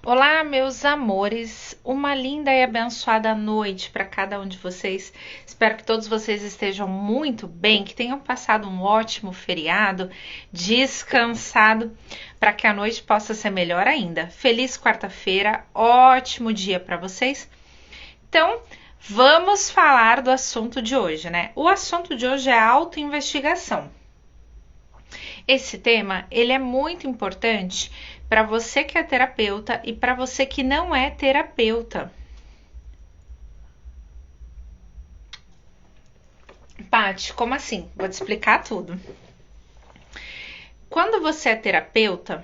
Olá, meus amores, uma linda e abençoada noite para cada um de vocês. Espero que todos vocês estejam muito bem, que tenham passado um ótimo feriado, descansado, para que a noite possa ser melhor ainda. Feliz quarta-feira, ótimo dia para vocês. Então, vamos falar do assunto de hoje, né? O assunto de hoje é autoinvestigação. Esse tema, ele é muito importante para você que é terapeuta e para você que não é terapeuta. Paty, como assim? Vou te explicar tudo. Quando você é terapeuta,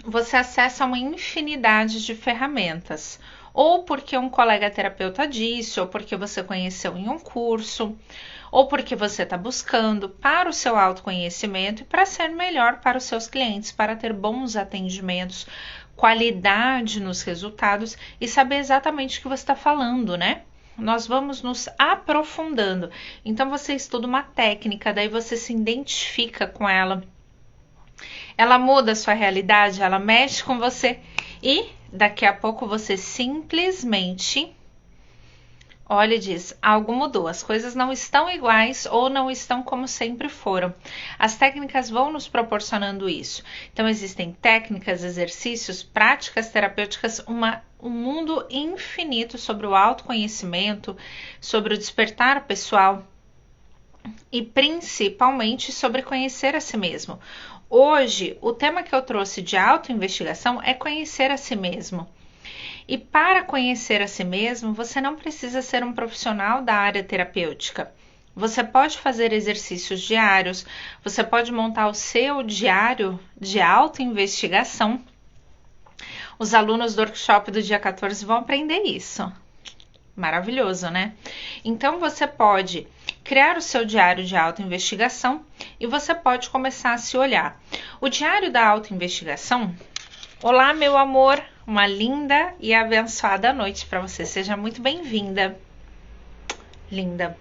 você acessa uma infinidade de ferramentas, ou porque um colega terapeuta disse, ou porque você conheceu em um curso, ou porque você está buscando para o seu autoconhecimento e para ser melhor para os seus clientes, para ter bons atendimentos, qualidade nos resultados e saber exatamente o que você está falando, né? Nós vamos nos aprofundando. Então você estuda uma técnica, daí você se identifica com ela. Ela muda a sua realidade, ela mexe com você e daqui a pouco você simplesmente olha e diz, algo mudou, as coisas não estão iguais ou não estão como sempre foram. As técnicas vão nos proporcionando isso. Então existem técnicas, exercícios, práticas terapêuticas, um mundo infinito sobre o autoconhecimento, sobre o despertar pessoal e principalmente sobre conhecer a si mesmo. Hoje, o tema que eu trouxe de autoinvestigação é conhecer a si mesmo. E para conhecer a si mesmo, você não precisa ser um profissional da área terapêutica. Você pode fazer exercícios diários, você pode montar o seu diário de autoinvestigação. Os alunos do workshop do dia 14 vão aprender isso. Maravilhoso, né? Então você pode criar o seu diário de autoinvestigação e você pode começar a se olhar. O diário da autoinvestigação. Olá, meu amor, uma linda e abençoada noite para você. Seja muito bem-vinda. Linda.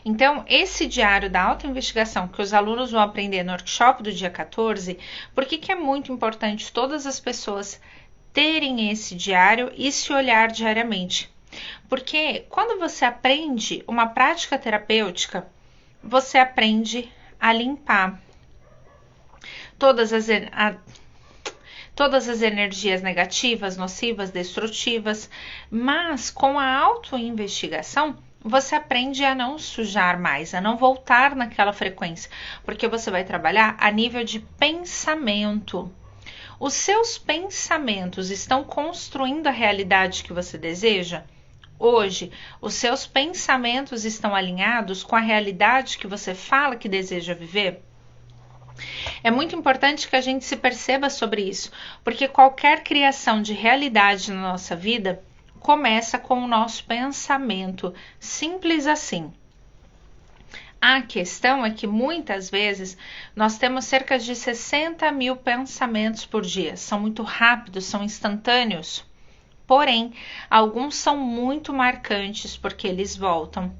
Então, esse diário da autoinvestigação que os alunos vão aprender no workshop do dia 14, por que é muito importante todas as pessoas terem esse diário e se olhar diariamente? Porque quando você aprende uma prática terapêutica, você aprende a limpar todas as energias negativas, nocivas, destrutivas, mas com a autoinvestigação, você aprende a não sujar mais, a não voltar naquela frequência, porque você vai trabalhar a nível de pensamento. Os seus pensamentos estão construindo a realidade que você deseja? Hoje, os seus pensamentos estão alinhados com a realidade que você fala que deseja viver? É muito importante que a gente se perceba sobre isso, porque qualquer criação de realidade na nossa vida começa com o nosso pensamento, simples assim. A questão é que muitas vezes nós temos cerca de 60 mil pensamentos por dia, são muito rápidos, são instantâneos, porém, alguns são muito marcantes porque eles voltam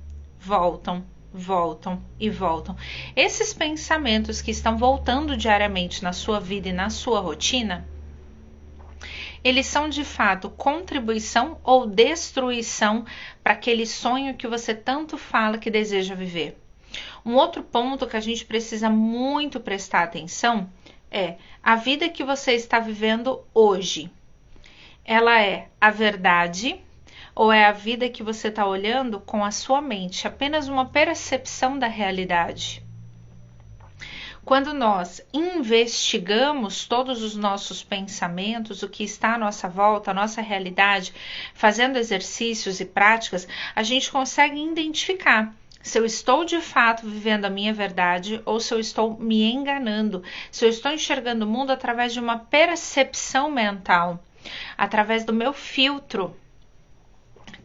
e voltam. Esses pensamentos que estão voltando diariamente na sua vida e na sua rotina, eles são de fato contribuição ou destruição para aquele sonho que você tanto fala que deseja viver. Um outro ponto que a gente precisa muito prestar atenção é a vida que você está vivendo hoje. Ela é a verdade ou é a vida que você está olhando com a sua mente, apenas uma percepção da realidade? Quando nós investigamos todos os nossos pensamentos, o que está à nossa volta, a nossa realidade, fazendo exercícios e práticas, a gente consegue identificar se eu estou de fato vivendo a minha verdade ou se eu estou me enganando, se eu estou enxergando o mundo através de uma percepção mental, através do meu filtro.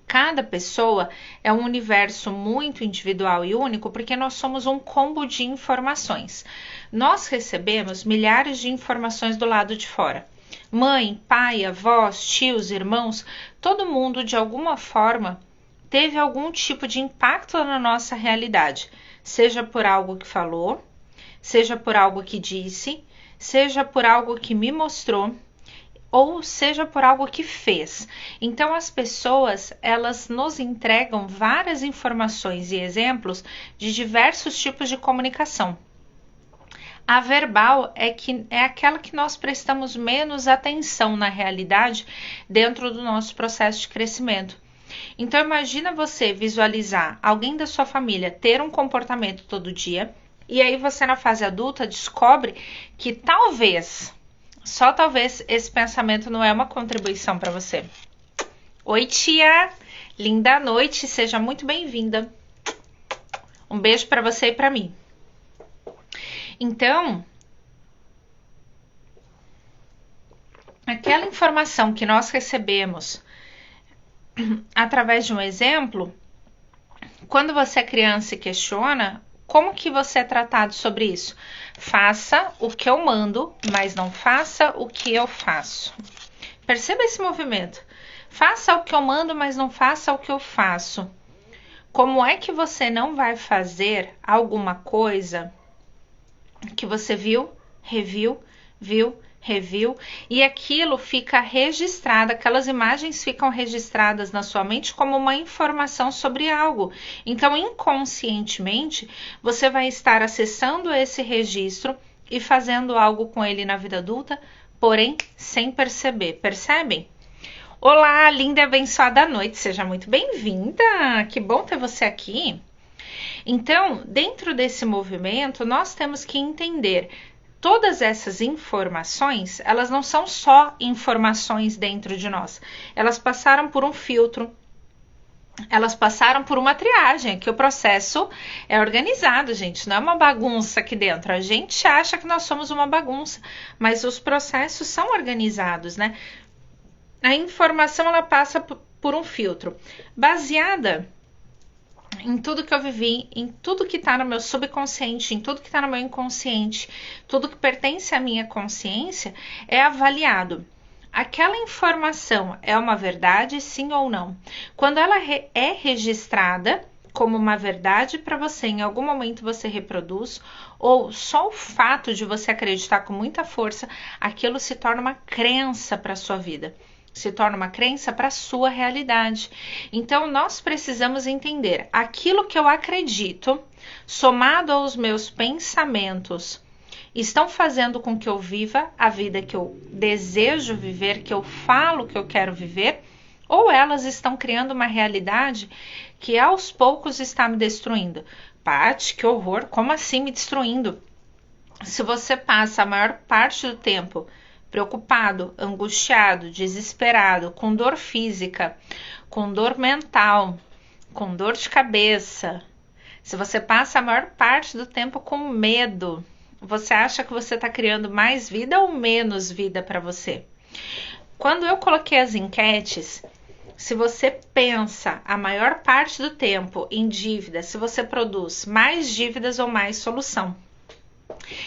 Cada pessoa é um universo muito individual e único porque nós somos um combo de informações. Nós recebemos milhares de informações do lado de fora. Mãe, pai, avós, tios, irmãos, todo mundo de alguma forma teve algum tipo de impacto na nossa realidade, seja por algo que falou, seja por algo que disse, seja por algo que me mostrou. ou seja por algo que fez. Então as pessoas, elas nos entregam várias informações e exemplos de diversos tipos de comunicação. A verbal é aquela que nós prestamos menos atenção na realidade dentro do nosso processo de crescimento. Então imagina você visualizar alguém da sua família ter um comportamento todo dia, e aí você na fase adulta descobre que talvez, só talvez, esse pensamento não é uma contribuição para você. Oi, tia! Linda noite, seja muito bem-vinda. Um beijo para você e para mim. Então, aquela informação que nós recebemos através de um exemplo, quando você é criança e questiona, como que você é tratado sobre isso? Faça o que eu mando, mas não faça o que eu faço. Perceba esse movimento. Faça o que eu mando, mas não faça o que eu faço. Como é que você não vai fazer alguma coisa que você viu, reviu, reviu, e aquilo fica registrado, aquelas imagens ficam registradas na sua mente como uma informação sobre algo. Então, inconscientemente, você vai estar acessando esse registro e fazendo algo com ele na vida adulta, porém, sem perceber. Percebem? Olá, linda e abençoada noite, seja muito bem-vinda, que bom ter você aqui. Então, dentro desse movimento, nós temos que entender todas essas informações, elas não são só informações dentro de nós. Elas passaram por um filtro, elas passaram por uma triagem, que o processo é organizado, gente, não é uma bagunça aqui dentro. A gente acha que nós somos uma bagunça, mas os processos são organizados, né? A informação, ela passa por um filtro, baseada em tudo que eu vivi, em tudo que está no meu subconsciente, em tudo que está no meu inconsciente, tudo que pertence à minha consciência é avaliado. Aquela informação é uma verdade, sim ou não? Quando ela é registrada como uma verdade para você, em algum momento você reproduz, ou só o fato de você acreditar com muita força, aquilo se torna uma crença para a sua vida. Se torna uma crença para a sua realidade. Então, nós precisamos entender aquilo que eu acredito, somado aos meus pensamentos, estão fazendo com que eu viva a vida que eu desejo viver, que eu falo que eu quero viver, ou elas estão criando uma realidade que aos poucos está me destruindo. Paty, que horror, como assim me destruindo? Se você passa a maior parte do tempo preocupado, angustiado, desesperado, com dor física, com dor mental, com dor de cabeça, se você passa a maior parte do tempo com medo, você acha que você está criando mais vida ou menos vida para você? Quando eu coloquei as enquetes, se você pensa a maior parte do tempo em dívida, se você produz mais dívidas ou mais solução.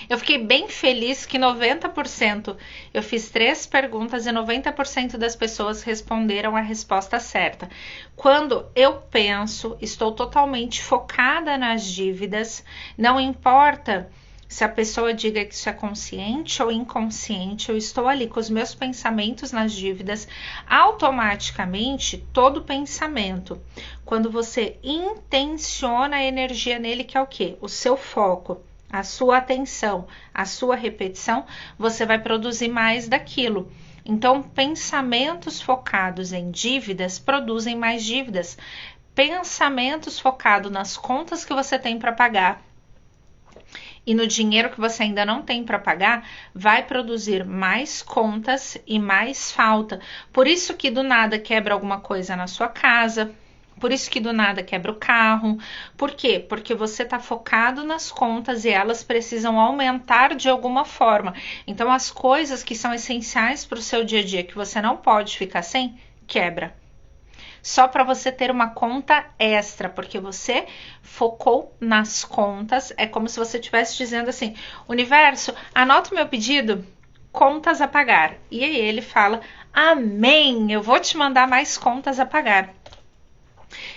Eu fiquei bem feliz que 90%, eu fiz 3 perguntas e 90% das pessoas responderam a resposta certa. Quando eu penso, estou totalmente focada nas dívidas, não importa se a pessoa diga que isso é consciente ou inconsciente, eu estou ali com os meus pensamentos nas dívidas, automaticamente todo pensamento, quando você intenciona a energia nele, que é o quê? O seu foco, a sua atenção, a sua repetição, você vai produzir mais daquilo. Então, pensamentos focados em dívidas produzem mais dívidas. Pensamentos focados nas contas que você tem para pagar e no dinheiro que você ainda não tem para pagar, vai produzir mais contas e mais falta. Por isso que do nada quebra alguma coisa na sua casa, por isso que do nada quebra o carro. Por quê? Porque você está focado nas contas e elas precisam aumentar de alguma forma. Então, as coisas que são essenciais para o seu dia a dia, que você não pode ficar sem, quebra. Só para você ter uma conta extra, porque você focou nas contas. É como se você estivesse dizendo assim, universo, anota o meu pedido, contas a pagar. E aí ele fala, amém, eu vou te mandar mais contas a pagar.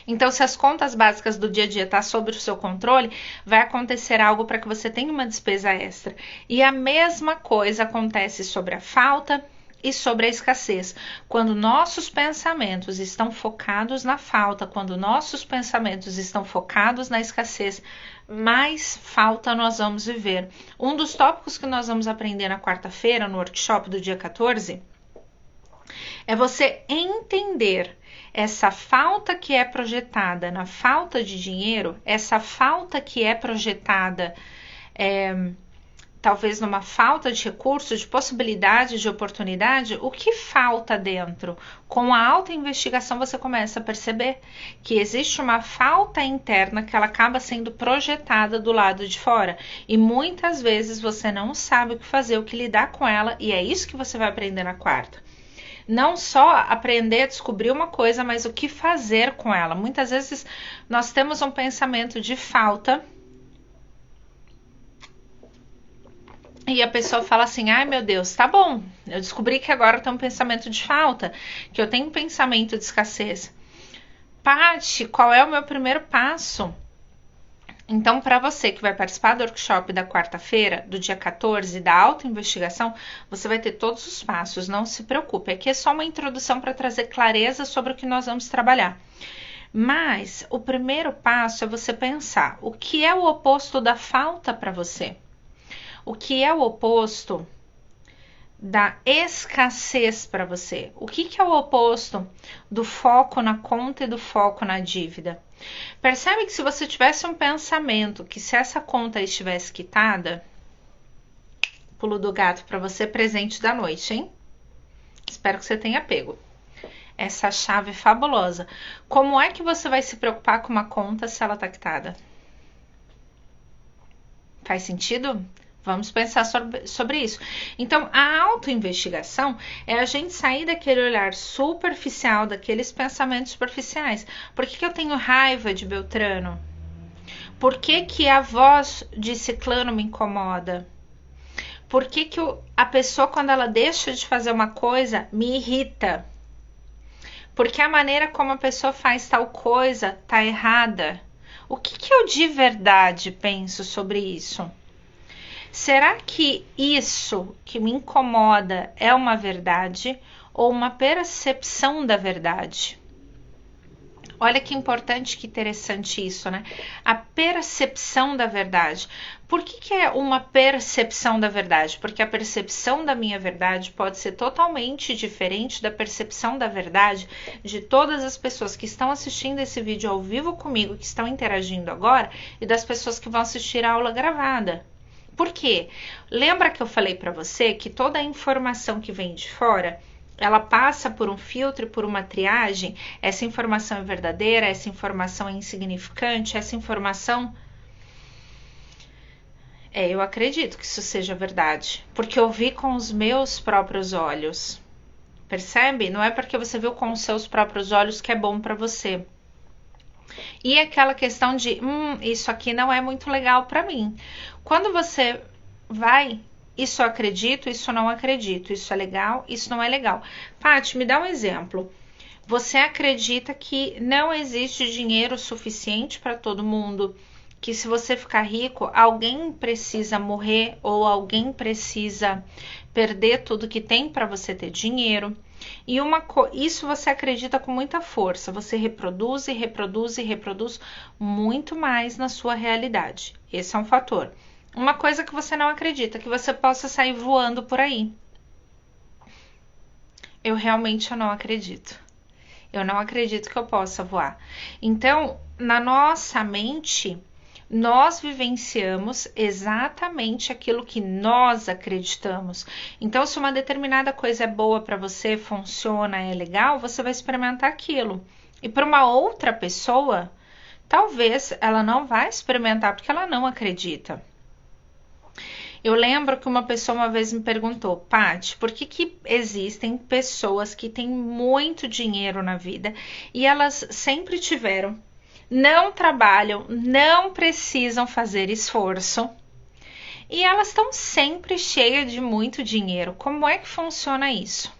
Então, se as contas básicas do dia a dia estão sob o seu controle, vai acontecer algo para que você tenha uma despesa extra. E a mesma coisa acontece sobre a falta e sobre a escassez. Quando nossos pensamentos estão focados na falta, quando nossos pensamentos estão focados na escassez, mais falta nós vamos viver. Um dos tópicos que nós vamos aprender na quarta-feira, no workshop do dia 14, é você entender essa falta que é projetada na falta de dinheiro, essa falta que é projetada talvez numa falta de recursos, de possibilidade, de oportunidade, o que falta dentro? Com a autoinvestigação você começa a perceber que existe uma falta interna que ela acaba sendo projetada do lado de fora. E muitas vezes você não sabe o que fazer, o que lidar com ela, e é isso que você vai aprender na quarta. Não só aprender a descobrir uma coisa, mas o que fazer com ela. Muitas vezes nós temos um pensamento de falta e a pessoa fala assim, ai meu Deus, tá bom, eu descobri que agora eu tenho um pensamento de falta, que eu tenho um pensamento de escassez. Paty, qual é o meu primeiro passo? Então, para você que vai participar do workshop da quarta-feira, do dia 14, da autoinvestigação, você vai ter todos os passos, não se preocupe. Aqui é só uma introdução para trazer clareza sobre o que nós vamos trabalhar. Mas o primeiro passo é você pensar o que é o oposto da falta para você. O que é o oposto da escassez para você? O que é o oposto do foco na conta e do foco na dívida? Percebe que se você tivesse um pensamento que se essa conta estivesse quitada, pulo do gato para você, presente da noite, hein? Espero que você tenha pego essa chave fabulosa. Como é que você vai se preocupar com uma conta se ela tá quitada? Faz sentido? Vamos pensar sobre isso. Então, a autoinvestigação é a gente sair daquele olhar superficial, daqueles pensamentos superficiais. Por que eu tenho raiva de Beltrano? Por que a voz de Ciclano me incomoda? Por que a pessoa, quando ela deixa de fazer uma coisa, me irrita? Porque a maneira como a pessoa faz tal coisa tá errada. O que eu de verdade penso sobre isso? Será que isso que me incomoda é uma verdade ou uma percepção da verdade? Olha que importante, que interessante isso, né? A percepção da verdade. Por que é uma percepção da verdade? Porque a percepção da minha verdade pode ser totalmente diferente da percepção da verdade de todas as pessoas que estão assistindo esse vídeo ao vivo comigo, que estão interagindo agora, e das pessoas que vão assistir a aula gravada. Por quê? Lembra que eu falei para você que toda a informação que vem de fora, ela passa por um filtro e por uma triagem? Essa informação é verdadeira, essa informação é insignificante, essa informação... eu acredito que isso seja verdade, porque eu vi com os meus próprios olhos. Percebe? Não é porque você viu com os seus próprios olhos que é bom para você. E aquela questão de, isso aqui não é muito legal para mim. Quando você vai, isso eu acredito, isso eu não acredito, isso é legal, isso não é legal. Paty, me dá um exemplo. Você acredita que não existe dinheiro suficiente para todo mundo? Que se você ficar rico, alguém precisa morrer ou alguém precisa perder tudo que tem para você ter dinheiro? E isso você acredita com muita força, você reproduz e reproduz e reproduz muito mais na sua realidade. Esse é um fator. Uma coisa que você não acredita, que você possa sair voando por aí. Eu realmente não acredito. Eu não acredito que eu possa voar. Então, na nossa mente, nós vivenciamos exatamente aquilo que nós acreditamos. Então, se uma determinada coisa é boa para você, funciona, é legal, você vai experimentar aquilo. E para uma outra pessoa, talvez ela não vai experimentar porque ela não acredita. Eu lembro que uma pessoa uma vez me perguntou, Paty, por que existem pessoas que têm muito dinheiro na vida e elas sempre tiveram, não trabalham, não precisam fazer esforço e elas estão sempre cheias de muito dinheiro? Como é que funciona isso?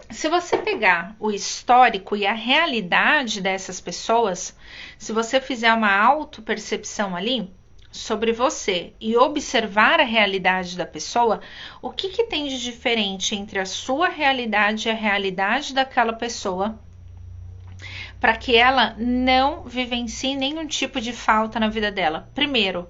Se você pegar o histórico e a realidade dessas pessoas, se você fizer uma autopercepção ali, sobre você e observar a realidade da pessoa, o que tem de diferente entre a sua realidade e a realidade daquela pessoa, para que ela não vivencie nenhum tipo de falta na vida dela. Primeiro,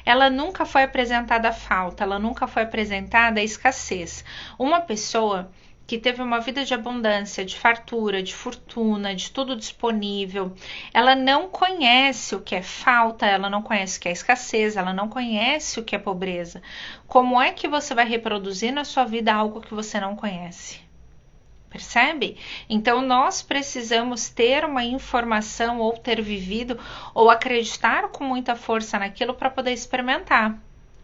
ela nunca foi apresentada a falta, ela nunca foi apresentada a escassez. Uma pessoa que teve uma vida de abundância, de fartura, de fortuna, de tudo disponível, ela não conhece o que é falta, ela não conhece o que é escassez, ela não conhece o que é pobreza. Como é que você vai reproduzir na sua vida algo que você não conhece? Percebe? Então, nós precisamos ter uma informação ou ter vivido ou acreditar com muita força naquilo para poder experimentar.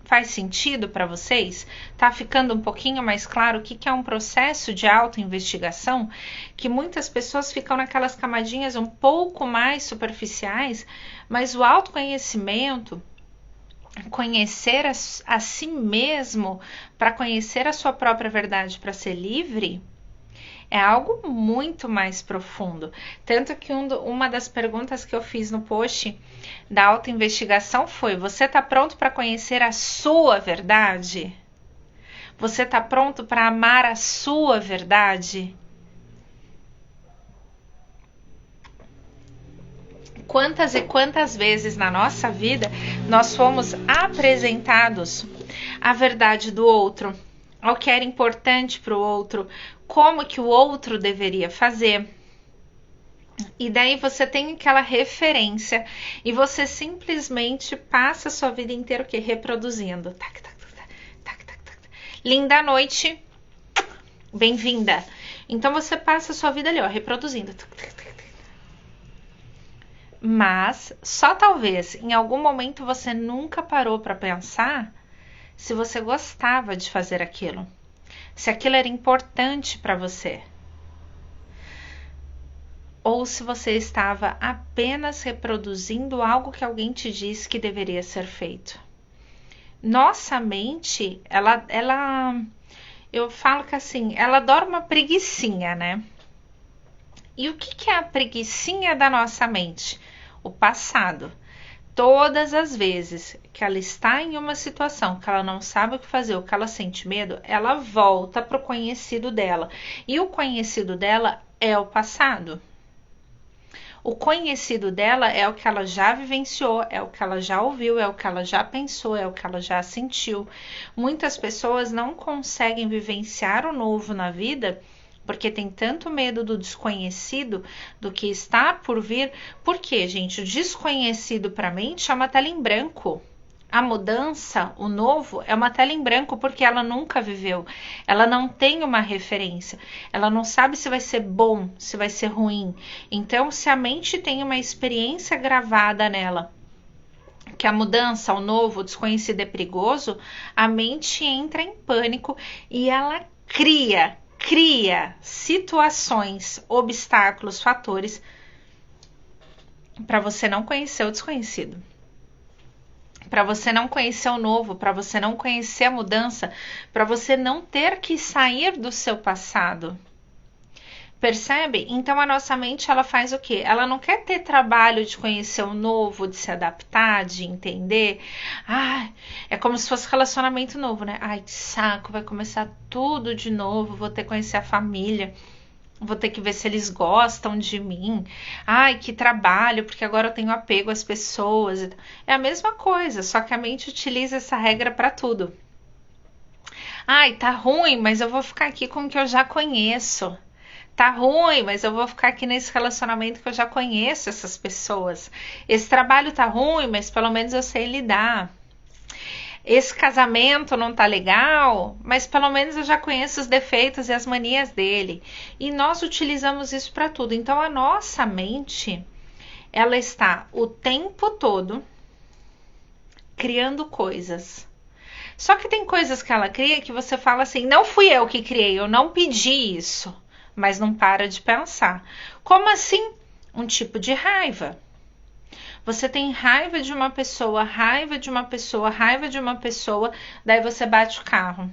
Faz sentido para vocês? Tá ficando um pouquinho mais claro o que é um processo de autoinvestigação? Que muitas pessoas ficam naquelas camadinhas um pouco mais superficiais, mas o autoconhecimento, conhecer a si mesmo, para conhecer a sua própria verdade, para ser livre, é algo muito mais profundo. Tanto que uma das perguntas que eu fiz no post da autoinvestigação foi: você está pronto para conhecer a sua verdade? Você está pronto para amar a sua verdade? Quantas e quantas vezes na nossa vida nós fomos apresentados a verdade do outro, ao que era importante para o outro, como que o outro deveria fazer. E daí você tem aquela referência e você simplesmente passa a sua vida inteira o quê? Reproduzindo. Tac, tac, tac, tac, tac, tac. Linda noite, bem-vinda. Então você passa a sua vida ali, ó, reproduzindo. Tac, tac, tac. Mas só talvez em algum momento você nunca parou para pensar se você gostava de fazer aquilo, se aquilo era importante para você, ou se você estava apenas reproduzindo algo que alguém te disse que deveria ser feito. Nossa mente, eu falo que assim, ela dorme uma preguicinha, né? E o que é a preguicinha da nossa mente? O passado. Todas as vezes que ela está em uma situação que ela não sabe o que fazer, ou que ela sente medo, ela volta para o conhecido dela. E o conhecido dela é o passado. O conhecido dela é o que ela já vivenciou, é o que ela já ouviu, é o que ela já pensou, é o que ela já sentiu. Muitas pessoas não conseguem vivenciar o novo na vida porque tem tanto medo do desconhecido, do que está por vir. Porque, gente, o desconhecido para a mente é uma tela em branco. A mudança, o novo, é uma tela em branco porque ela nunca viveu. Ela não tem uma referência. Ela não sabe se vai ser bom, se vai ser ruim. Então, se a mente tem uma experiência gravada nela, que a mudança, o novo, o desconhecido é perigoso, a mente entra em pânico e ela cria situações, obstáculos, fatores para você não conhecer o desconhecido, para você não conhecer o novo, para você não conhecer a mudança, para você não ter que sair do seu passado. Percebe? Então a nossa mente, ela faz o quê? Ela não quer ter trabalho de conhecer o novo, de se adaptar, de entender. É como se fosse relacionamento novo, né? Ai, que saco, vai começar tudo de novo, vou ter que conhecer a família, vou ter que ver se eles gostam de mim. Ai, que trabalho, porque agora eu tenho apego às pessoas. É a mesma coisa, só que a mente utiliza essa regra para tudo. Ai, tá ruim, mas eu vou ficar aqui com o que eu já conheço. Tá ruim, mas eu vou ficar aqui nesse relacionamento que eu já conheço essas pessoas. Esse trabalho tá ruim, mas pelo menos eu sei lidar. Esse casamento não tá legal, mas pelo menos eu já conheço os defeitos e as manias dele. E nós utilizamos isso para tudo. Então a nossa mente, ela está o tempo todo criando coisas. Só que tem coisas que ela cria que você fala assim: não fui eu que criei, eu não pedi isso. Mas não para de pensar. Como assim? Um tipo de raiva. Você tem raiva de uma pessoa, raiva de uma pessoa, raiva de uma pessoa, daí você bate o carro.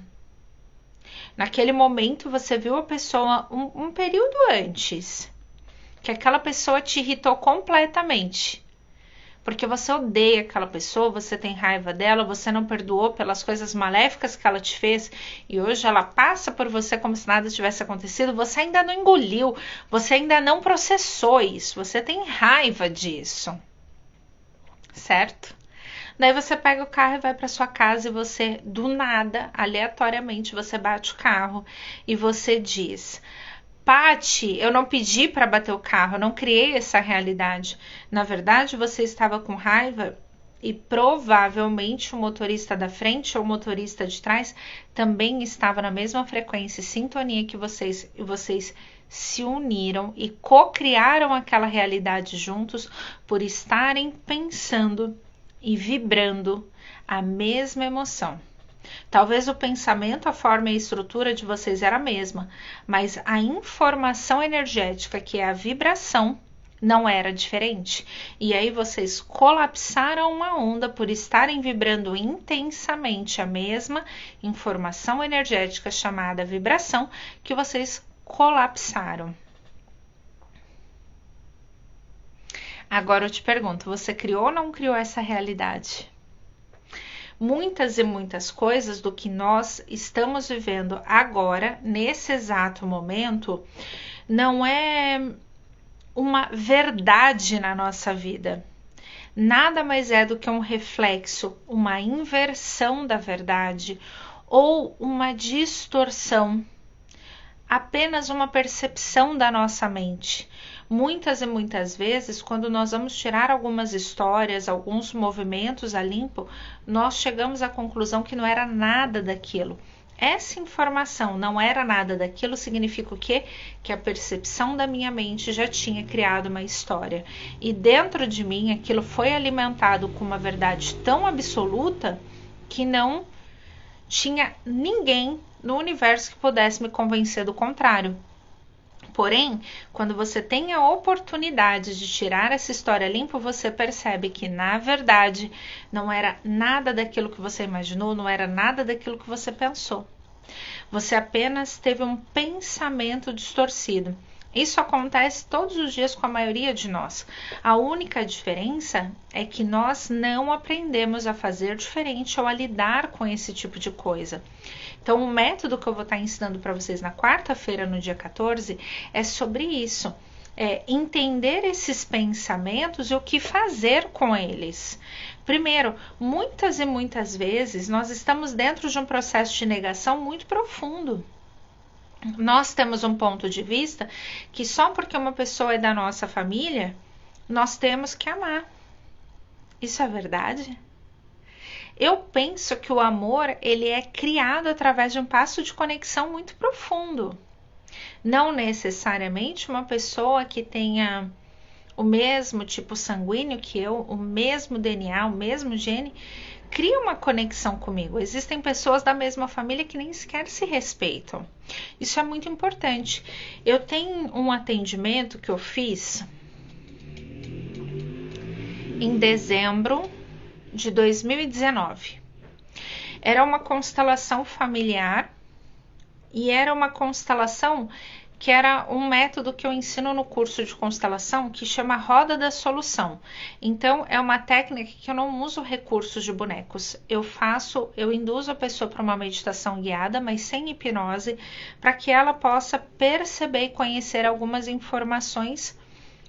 Naquele momento você viu a pessoa um período antes, que aquela pessoa te irritou completamente. porque você odeia aquela pessoa, você tem raiva dela, você não perdoou pelas coisas maléficas que ela te fez e hoje ela passa por você como se nada tivesse acontecido, você ainda não engoliu, você ainda não processou isso, você tem raiva disso, certo? Daí você pega o carro e vai para sua casa e você, do nada, aleatoriamente, você bate o carro e você diz: Pati, eu não pedi para bater o carro, eu não criei essa realidade. Na verdade, você estava com raiva e provavelmente o motorista da frente ou o motorista de trás também estava na mesma frequência e sintonia que vocês, e vocês se uniram e co-criaram aquela realidade juntos por estarem pensando e vibrando a mesma emoção. Talvez o pensamento, a forma e a estrutura de vocês era a mesma, mas a informação energética, que é a vibração, não era diferente. E aí vocês colapsaram uma onda por estarem vibrando intensamente a mesma informação energética chamada vibração, que vocês colapsaram. Agora eu te pergunto, você criou ou não criou essa realidade? Muitas e muitas coisas do que nós estamos vivendo agora, nesse exato momento, não é uma verdade na nossa vida. Nada mais é do que um reflexo, uma inversão da verdade ou uma distorção, apenas uma percepção da nossa mente. Muitas e muitas vezes, quando nós vamos tirar algumas histórias, alguns movimentos a limpo, nós chegamos à conclusão que não era nada daquilo. Essa informação não era nada daquilo significa o quê? Que a percepção da minha mente já tinha criado uma história. E dentro de mim, aquilo foi alimentado com uma verdade tão absoluta que não tinha ninguém no universo que pudesse me convencer do contrário. Porém, quando você tem a oportunidade de tirar essa história limpa, você percebe que, na verdade, não era nada daquilo que você imaginou, não era nada daquilo que você pensou. Você apenas teve um pensamento distorcido. Isso acontece todos os dias com a maioria de nós. A única diferença é que nós não aprendemos a fazer diferente ou a lidar com esse tipo de coisa. Então, o método que eu vou estar ensinando para vocês na quarta-feira, no dia 14, é sobre isso. É entender esses pensamentos e o que fazer com eles. Primeiro, muitas e muitas vezes nós estamos dentro de um processo de negação muito profundo. Nós temos um ponto de vista que só porque uma pessoa é da nossa família, nós temos que amar. Isso é verdade? Eu penso que o amor, ele é criado através de um passo de conexão muito profundo. Não necessariamente uma pessoa que tenha o mesmo tipo sanguíneo que eu, o mesmo DNA, o mesmo gene, cria uma conexão comigo. Existem pessoas da mesma família que nem sequer se respeitam. Isso é muito importante. Eu tenho um atendimento que eu fiz em dezembro de 2019. Era uma constelação familiar e era uma constelação que era um método que eu ensino no curso de constelação que chama Roda da Solução. Então, é uma técnica que eu não uso recursos de bonecos. Eu induzo a pessoa para uma meditação guiada, mas sem hipnose, para que ela possa perceber e conhecer algumas informações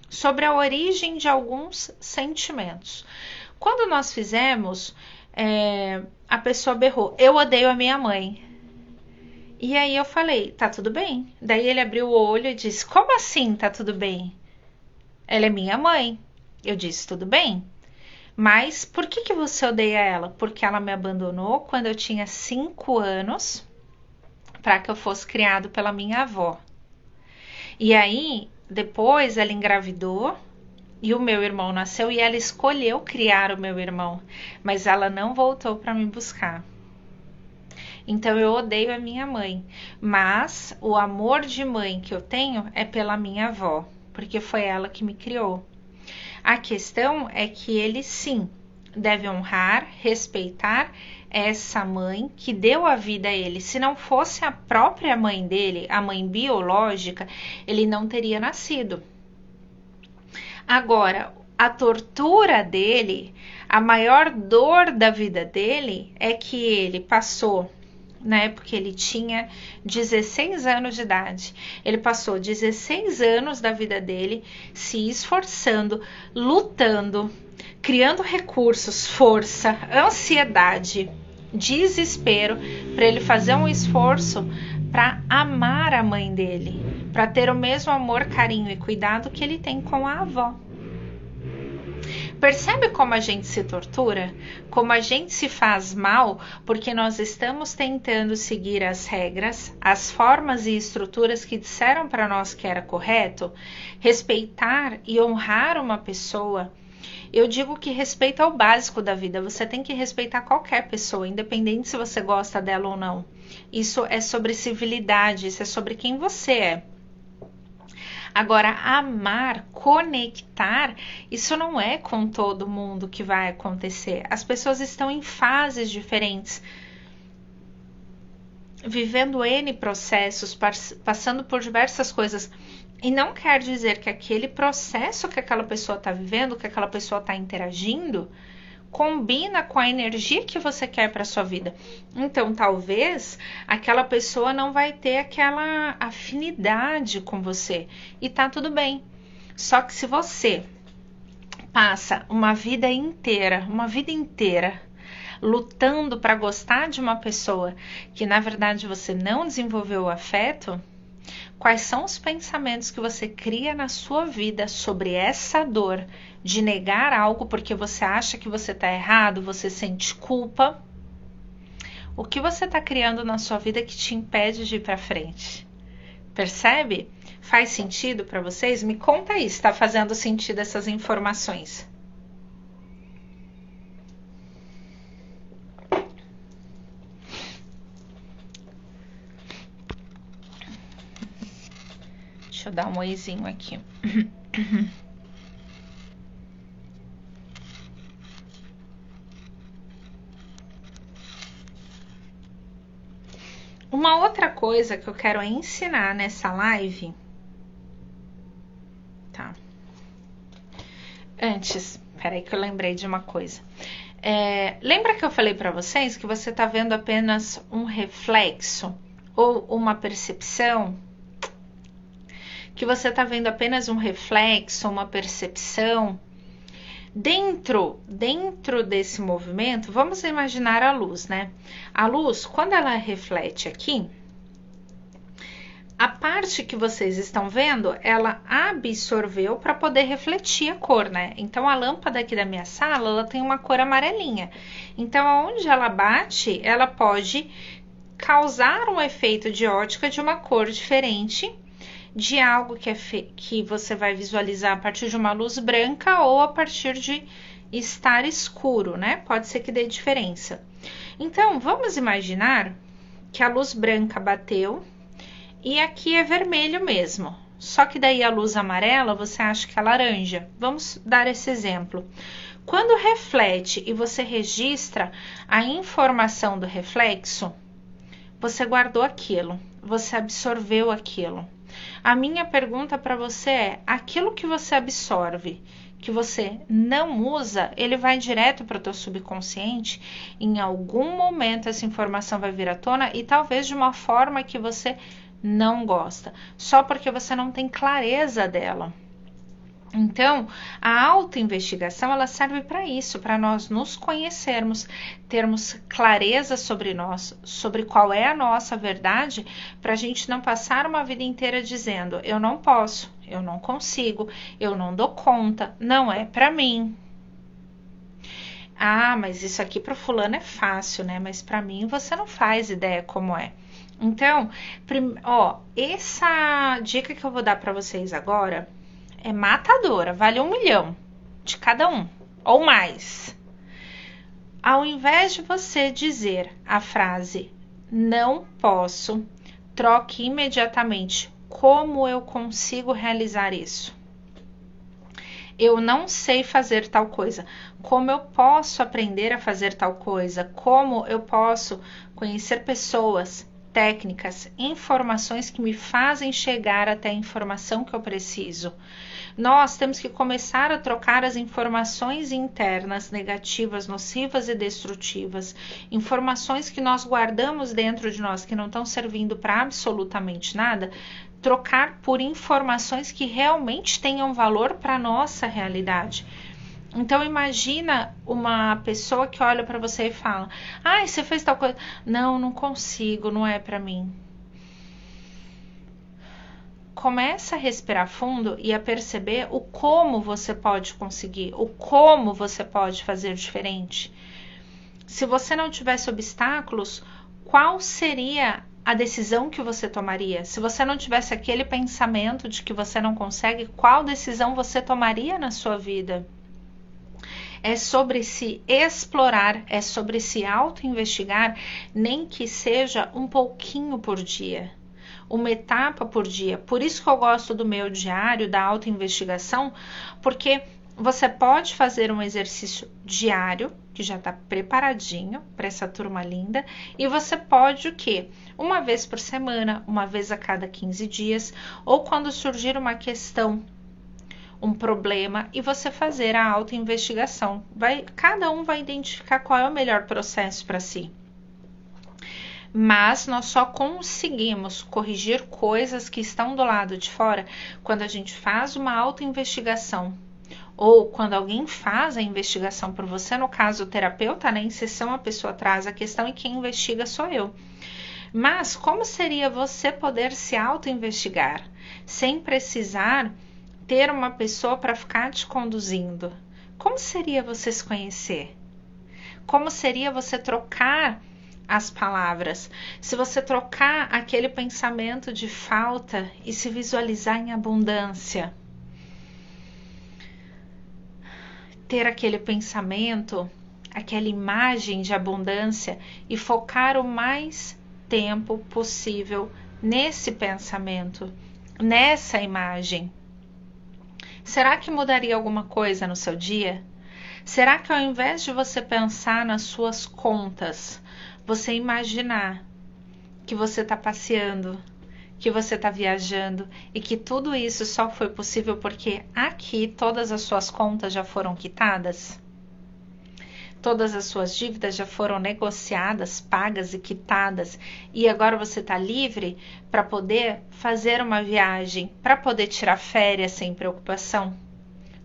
sobre a origem de alguns sentimentos. Quando nós fizemos, a pessoa berrou: eu odeio a minha mãe. E aí eu falei: tá tudo bem. Daí ele abriu o olho e disse: como assim tá tudo bem? Ela é minha mãe. Eu disse: tudo bem. Mas por que você odeia ela? Porque ela me abandonou quando eu tinha 5 anos para que eu fosse criado pela minha avó. E aí, depois ela engravidou e o meu irmão nasceu e ela escolheu criar o meu irmão, mas ela não voltou para me buscar. Então eu odeio a minha mãe, mas o amor de mãe que eu tenho é pela minha avó, porque foi ela que me criou. A questão é que ele sim deve honrar, respeitar essa mãe que deu a vida a ele. Se não fosse a própria mãe dele, a mãe biológica, ele não teria nascido. Agora, A tortura dele, a maior dor da vida dele é que ele passou, né, porque ele tinha 16 anos de idade. Ele passou 16 anos da vida dele se esforçando, lutando, criando recursos, força, ansiedade, desespero para ele fazer um esforço para amar a mãe dele, para ter o mesmo amor, carinho e cuidado que ele tem com a avó. Percebe como a gente se tortura? Como a gente se faz mal porque nós estamos tentando seguir as regras, as formas e estruturas que disseram para nós que era correto? Respeitar e honrar uma pessoa. Eu digo que respeito é o básico da vida. Você tem que respeitar qualquer pessoa, independente se você gosta dela ou não. Isso é sobre civilidade, isso é sobre quem você é. Agora, amar, conectar, isso não é com todo mundo que vai acontecer. As pessoas estão em fases diferentes, vivendo N processos, passando por diversas coisas. E não quer dizer que aquele processo que aquela pessoa está vivendo, que aquela pessoa está interagindo, combina com a energia que você quer para sua vida. Então, talvez aquela pessoa não vai ter aquela afinidade com você e tá tudo bem. Só que se você passa uma vida inteira lutando para gostar de uma pessoa que na verdade você não desenvolveu o afeto, quais são os pensamentos que você cria na sua vida sobre essa dor de negar algo porque você acha que você está errado, você sente culpa? O que você está criando na sua vida que te impede de ir para frente? Percebe? Faz sentido para vocês? Me conta aí se está fazendo sentido essas informações. Deixa eu dar um oizinho aqui. Uma outra coisa que eu quero ensinar nessa live, tá? Antes, peraí que eu lembrei de uma coisa. Lembra que eu falei para vocês que você tá vendo apenas um reflexo ou uma percepção? Que você tá vendo apenas um reflexo, uma percepção? Dentro desse movimento, vamos imaginar a luz, né? A luz, quando ela reflete aqui, a parte que vocês estão vendo, ela absorveu para poder refletir a cor, né? Então, a lâmpada aqui da minha sala, ela tem uma cor amarelinha. Então, aonde ela bate, ela pode causar um efeito de ótica de uma cor diferente de algo que você vai visualizar a partir de uma luz branca ou a partir de estar escuro, né? Pode ser que dê diferença. Então, vamos imaginar que a luz branca bateu e aqui é vermelho mesmo. Só que daí a luz amarela, você acha que é laranja. Vamos dar esse exemplo. Quando reflete e você registra a informação do reflexo, você guardou aquilo, você absorveu aquilo. A minha pergunta para você é: aquilo que você absorve, que você não usa, ele vai direto para o teu subconsciente? Em algum momento essa informação vai vir à tona e talvez de uma forma que você não gosta, só porque você não tem clareza dela. Então, a autoinvestigação, ela serve para isso, para nós nos conhecermos, termos clareza sobre nós, sobre qual é a nossa verdade, para a gente não passar uma vida inteira dizendo: eu não posso, eu não consigo, eu não dou conta, não é para mim. Ah, mas isso aqui para o fulano é fácil, né? Mas para mim você não faz ideia como é. Então, essa dica que eu vou dar para vocês agora é matadora, vale 1 milhão de cada um, ou mais. Ao invés de você dizer a frase não posso, troque imediatamente como eu consigo realizar isso. Eu não sei fazer tal coisa. Como eu posso aprender a fazer tal coisa? Como eu posso conhecer pessoas, técnicas, informações que me fazem chegar até a informação que eu preciso. Nós temos que começar a trocar as informações internas negativas, nocivas e destrutivas, informações que nós guardamos dentro de nós que não estão servindo para absolutamente nada, trocar por informações que realmente tenham valor para a nossa realidade. Então imagina uma pessoa que olha para você e fala: "Ai, você fez tal coisa". Não consigo, não é para mim. Começa a respirar fundo e a perceber o como você pode conseguir, o como você pode fazer diferente. Se você não tivesse obstáculos, qual seria a decisão que você tomaria? Se você não tivesse aquele pensamento de que você não consegue, qual decisão você tomaria na sua vida? É sobre se explorar, é sobre se auto-investigar, nem que seja um pouquinho por dia, uma etapa por dia. Por isso que eu gosto do meu diário, da auto-investigação, porque você pode fazer um exercício diário, que já está preparadinho para essa turma linda, e você pode o quê? Uma vez por semana, uma vez a cada 15 dias, ou quando surgir uma questão, um problema, e você fazer a auto-investigação. Cada um vai identificar qual é o melhor processo para si. Mas nós só conseguimos corrigir coisas que estão do lado de fora quando a gente faz uma auto-investigação. Ou quando alguém faz a investigação por você, no caso o terapeuta, né? Em sessão a pessoa traz a questão e quem investiga sou eu. Mas como seria você poder se auto-investigar sem precisar ter uma pessoa para ficar te conduzindo? Como seria você se conhecer? Como seria você trocar as palavras? Se você trocar aquele pensamento de falta e se visualizar em abundância. Ter aquele pensamento, aquela imagem de abundância e focar o mais tempo possível nesse pensamento, nessa imagem. Será que mudaria alguma coisa no seu dia? Será que ao invés de você pensar nas suas contas, você imaginar que você está passeando, que você está viajando e que tudo isso só foi possível porque aqui todas as suas contas já foram quitadas? Todas as suas dívidas já foram negociadas, pagas e quitadas, e agora você está livre para poder fazer uma viagem, para poder tirar férias sem preocupação?